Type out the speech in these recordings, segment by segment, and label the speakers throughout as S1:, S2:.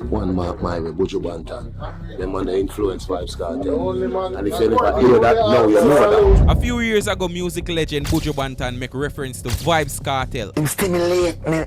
S1: One mark my way, Buju Banton. Them on the influence Vybz Kartel. And if you never hear that, now you know that.
S2: A few years ago, music legend Buju Banton make reference to Vybz Kartel.
S3: Him stimulate me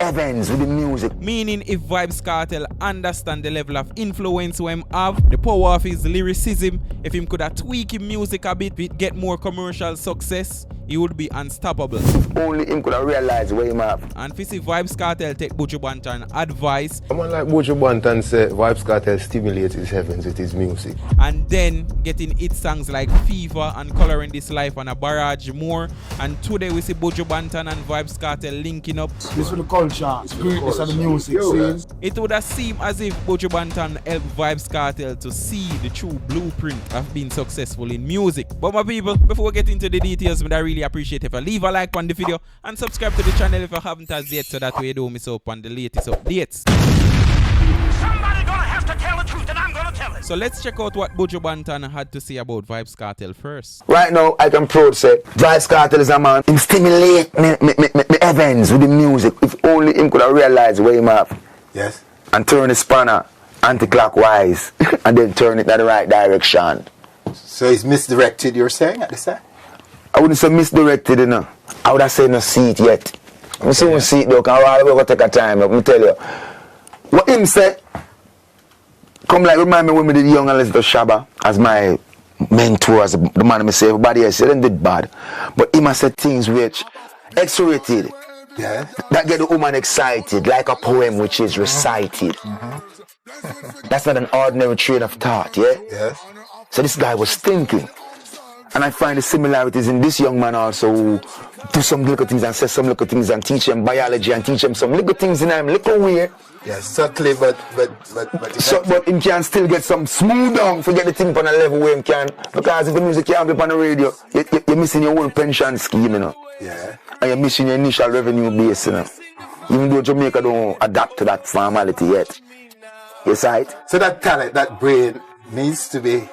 S3: events with the music.
S2: Meaning if Vybz Kartel understand the level of influence him have, the power of his lyricism, if him could have tweak his music a bit, get more commercial success, he would be unstoppable.
S3: Only him could have realized where him have.
S2: And if you see Vybz Kartel take Buju Banton advice.
S4: Someone like Buju Banton say Vybz Kartel stimulates his heavens with his music.
S2: And then getting hit songs like Fever and Coloring This Life and a barrage more. And today we see Buju Banton and Vybz Kartel linking up.
S5: This is the culture, greatness of the music scene.
S2: It would have seemed as if Buju Banton helped Vybz Kartel to see the true blueprint of being successful in music. But my people, before we get into the details, I really appreciate if you leave a like on the video and subscribe to the channel if you haven't as yet, so that way you don't miss out on the latest updates.
S6: Somebody gonna have to tell the truth, and I'm gonna tell it.
S2: So let's check out what Buju Banton had to say about Vybz Kartel first.
S3: Right now, I can proud say Vybz Kartel is a man. Him stimulate me events with the music. If only him could have realized where him have.
S4: Yes.
S3: And turn the spanner anti-clockwise and then turn it in the right direction.
S4: So he's misdirected, you're saying, at the time?
S3: I wouldn't say misdirected, you know. I would have said no see it yet. I say no see it though, because I will take a time, let me tell you. What him said, come like remind me when we did Young and Elizabeth Shabba as my mentor, as the man me say, everybody else said did bad. But him has said things which X-rated.
S4: Yeah.
S3: That get the woman excited, like a poem which is recited. That's not an ordinary train of thought, yeah?
S4: Yes.
S3: So this guy was thinking. And I find the similarities in this young man also, who do some little things and say some little things and teach him biology and teach him some little things in him little way.
S4: Yes, subtly, but
S3: him can still get some smooth down to get the thing on a level where him can. Because if the music can't be on the radio, you're missing your whole pension scheme, you know.
S4: Yeah.
S3: And you're missing your initial revenue base, you know. Even though Jamaica don't adapt to that formality yet. Yes, right?
S4: So that talent, that brain needs to be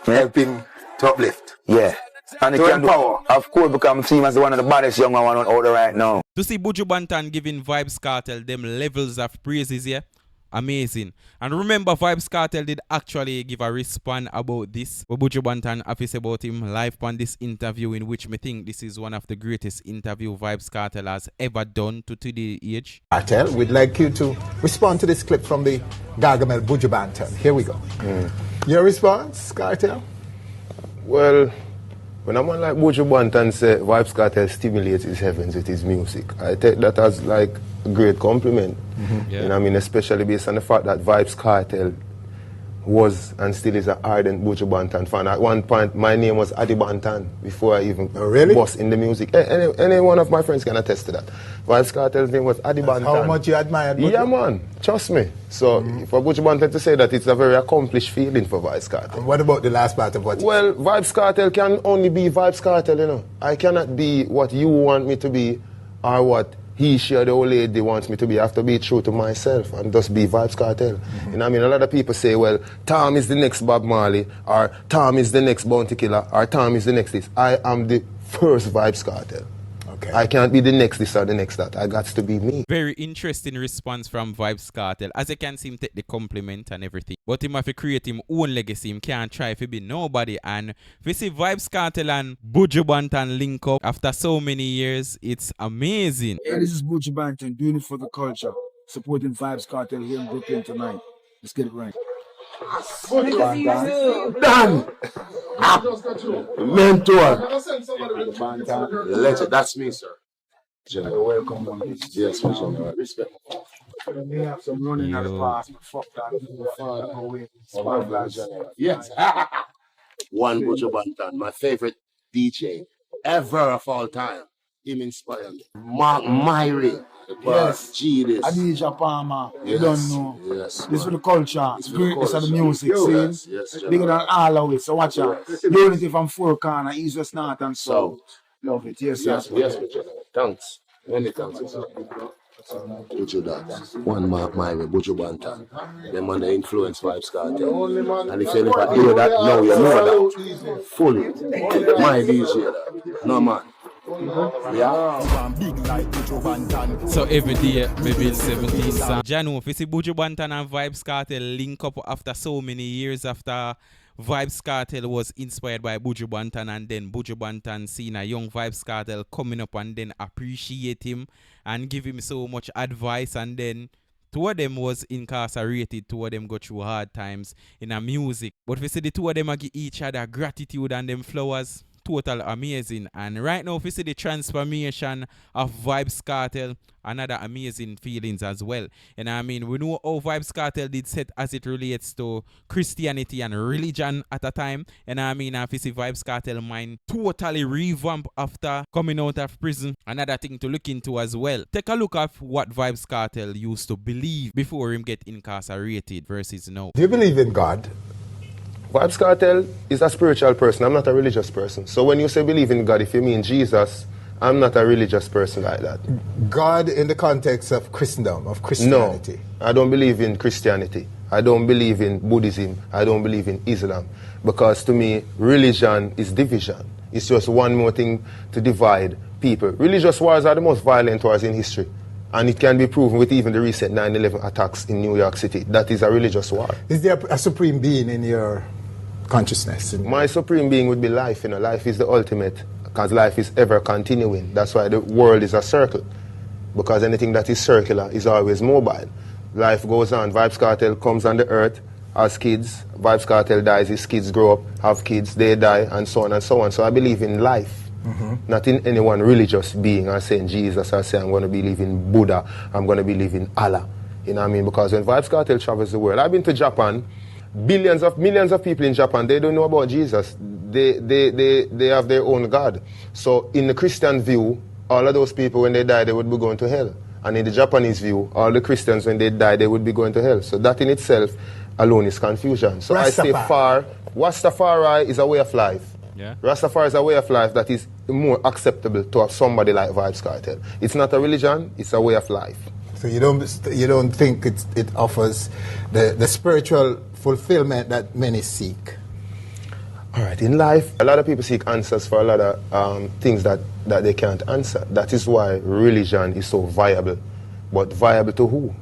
S4: helping to uplift.
S3: Yeah. And it can power. Of course, because I'm seeing as one of the baddest young one out there right now.
S2: To see Buju Banton giving Vybz Kartel them levels of praises here, amazing. And remember, Vybz Kartel did actually give a response about this. What Buju Banton office about him live on this interview, in which me think this is one of the greatest interview Vybz Kartel has ever done to the age.
S7: Cartel, we'd like you to respond to this clip from the Gargamel Buju Banton. Here we go. Your response, Cartel?
S4: Well, when a man like Buju Banton say Vybz Kartel stimulates his heavens with his music, I take that as like a great compliment.
S2: Yeah.
S4: You know what I mean, especially based on the fact that Vybz Kartel was and still is an ardent Buju Banton fan. At one point, my name was Adi Banton before I even was in the music. Any one of my friends can attest to that. Vybz Kartel's name was Adi Banton.
S7: How much you admired Buju?
S4: Yeah, man. Trust me. So, for Buju Banton to say that, it's a very accomplished feeling for Vybz Kartel.
S7: And what about the last part of what?
S4: Well, Vybz Kartel can only be Vybz Kartel, you know. I cannot be what you want me to be or what he, she, or the old lady wants me to be. I have to be true to myself and just be Vybz Kartel. You know what I mean? A lot of people say, well, Tom is the next Bob Marley, or Tom is the next Bounty Killer, or Tom is the next this. I am the first Vybz Kartel.
S7: Okay.
S4: I can't be the next this or the next that. I got to be me.
S2: Very interesting response from Vybz Kartel. As you can see him take the compliment and everything. But him have to create him own legacy. Him can't try to be nobody. And we see Vybz Kartel and Buju Banton link up after so many years. It's amazing.
S5: Yeah, this is Buju Banton doing it for the culture. Supporting Vybz Kartel here in Brooklyn tonight. Let's get it right.
S1: Done! Mentor! Legend, that's me, sir.
S5: You're welcome on.
S1: Yes, for sure. Respect.
S5: We have some running out of class, but fuck that.
S1: Yes. One Buju Banton, my favorite DJ ever of all time. Him inspired me. Mark Myrie.
S5: Yes.
S1: Genius.
S5: Adija Palmer.
S1: Yes.
S5: You don't know.
S1: Yes.
S5: This for the culture.
S1: It's for the
S5: Greatness of the
S1: culture.
S5: music
S1: Yes,
S5: scene.
S1: yes,
S5: Bigger than all of it. So watch out. Unity from Four Corner, East, West, North, and South. Love it. Yes,
S1: Yes,
S5: sir.
S1: yes, Richard. Thanks. Many thanks, sir. Buju that. One mark my way, Buju Banton. Them on the influence Vybz Kartel. And if you never hear that, now you know that. Fully. My DJ. No man.
S2: So every day, maybe 17 songs. Janu, if you see Buju Banton and Vybz Cartel link up after so many years after Vybz Cartel was inspired by Buju Banton, and then Buju Banton seen a young Vybz Cartel coming up and then appreciate him and give him so much advice, and then two of them was incarcerated, two of them go through hard times in a music. But if you see the two of them give each other gratitude and them flowers, total amazing. And right now if you see the transformation of Vybz Cartel, another amazing feelings as well. And I mean, we know how Vybz Cartel did set as it relates to Christianity and religion at a time. And I mean, if you see Vybz Cartel mind totally revamp after coming out of prison, another thing to look into as well. Take a look at what Vybz Cartel used to believe before him get incarcerated versus now.
S7: Do you believe in God?
S4: Vybz Kartel is a spiritual person. I'm not a religious person. So when you say believe in God, if you mean Jesus, I'm not a religious person like that.
S7: God in the context of Christendom, of Christianity?
S4: No, I don't believe in Christianity. I don't believe in Buddhism. I don't believe in Islam. Because to me, religion is division. It's just one more thing to divide people. Religious wars are the most violent wars in history. And it can be proven with even the recent 9/11 attacks in New York City. That is a religious war.
S7: Is there a supreme being in your consciousness?
S4: My supreme being would be life. You know, life is the ultimate, because life is ever continuing. That's why the world is a circle, because anything that is circular is always mobile. Life goes on. Vybz Kartel comes on the earth as kids. Vybz Kartel dies. His kids grow up, have kids, they die, and so on and so on. So I believe in life, not in any one religious being. I'm saying Jesus. I say I'm going to believe in Buddha. I'm going to believe in Allah. You know what I mean? Because when Vybz Kartel travels the world, I've been to Japan. Millions of people in Japan, they don't know about Jesus. They have their own God. So in the Christian view, all of those people, when they die, they would be going to hell. And in the Japanese view, all the Christians, when they die, they would be going to hell. So that in itself alone is confusion. So I stay far. Rastafari is a way of life.
S2: Yeah.
S4: Rastafari is a way of life that is more acceptable to somebody like Vybz Kartel. It's not a religion, it's a way of life.
S7: So you don't think it offers the spiritual fulfillment that many seek?
S4: All right, in life, a lot of people seek answers for a lot of things that they can't answer. That is why religion is so viable. But viable to who?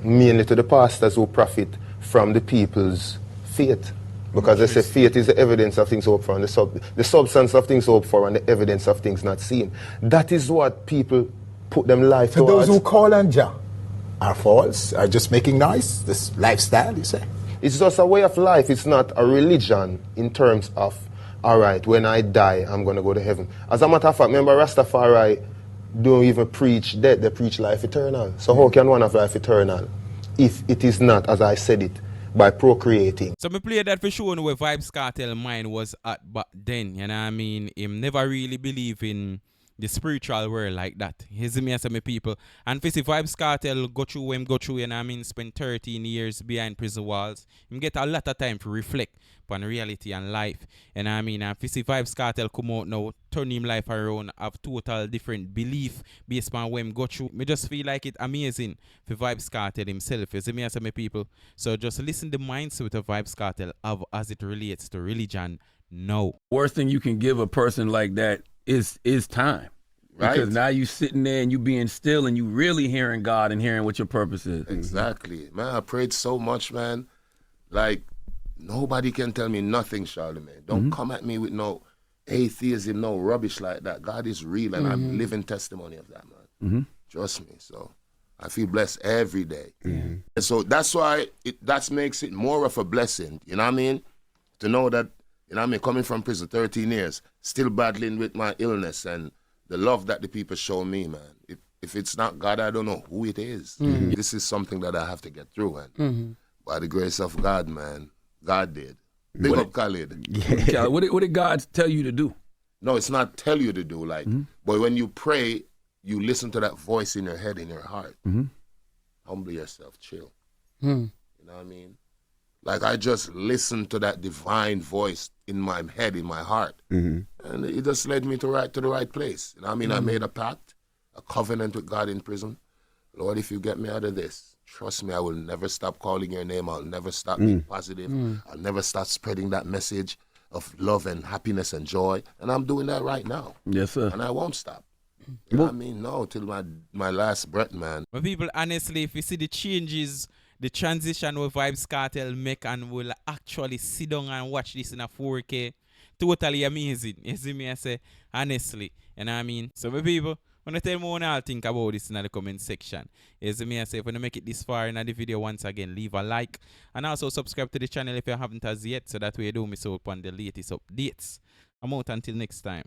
S4: Mainly to the pastors who profit from the people's faith. Because they say faith is the evidence of things hoped for, and the substance of things hoped for, and the evidence of things not seen. That is what people put them life
S7: So
S4: towards.
S7: those who call on Jah are false, are just making noise, this lifestyle, you say?
S4: It's just a way of life. It's not a religion in terms of, all right, when I die, I'm going to go to heaven. As a matter of fact, remember Rastafari don't even preach death, they preach life eternal. So how can one have life eternal if it is not, as I said it, by procreating?
S2: So me play that for sure where Vybz Cartel mind was at back then, you know what I mean? Him never really believe in the spiritual world like that. He's me as my people. And for see Vybz Cartel go through, you know what I mean, spend 13 years behind prison walls. Him get a lot of time to reflect upon reality and life. And I mean, and for see Vybz Cartel come out now, turn him life around, have total different belief based on what him go through. Me just feel like it amazing for Vybz Cartel himself. You see me as my people. So just listen the mindset of Vybz Cartel as it relates to religion now.
S8: Worst thing you can give a person like that is time. Right. Because now you sitting there and you being still and you really hearing God and hearing what your purpose is.
S1: Exactly. Man, I prayed so much, man. Like, nobody can tell me nothing, Charlemagne. Don't come at me with no atheism, no rubbish like that. God is real, and I'm living testimony of that, man. Trust me. So I feel blessed every day. And so that's why that makes it more of a blessing, you know what I mean? To know that, you know what I mean, coming from prison 13 years, still battling with my illness and the love that the people show me, man. If it's not God, I don't know who it is. This is something that I have to get through, and by the grace of God, man, God did. Big up Khalid.
S8: Yeah. What did God tell you to do?
S1: No, it's not tell you to do, like, but when you pray, you listen to that voice in your head, in your heart. Humble yourself, chill. You know what I mean? Like, I just listened to that divine voice in my head, in my heart. And it just led me to the right place. You know what I mean? I made a pact, a covenant with God in prison. Lord, if you get me out of this, trust me, I will never stop calling your name. I'll never stop being positive. I'll never stop spreading that message. of love and happiness and joy. And I'm doing that right now.
S8: Yes, sir.
S1: And I won't stop. You know what I mean? No, till my last breath, man.
S2: But people, honestly, if you see the changes, the transition with Vybz Cartel make and will actually sit down and watch this in a 4K, totally amazing. You see me, I say, honestly. You know what I mean? So, my people, when I tell me what I think about this in the comment section. You see me, I say, if you make it this far in the video, once again, leave a like. And also subscribe to the channel if you haven't as yet, so that way you don't miss out on the latest updates. I'm out until next time.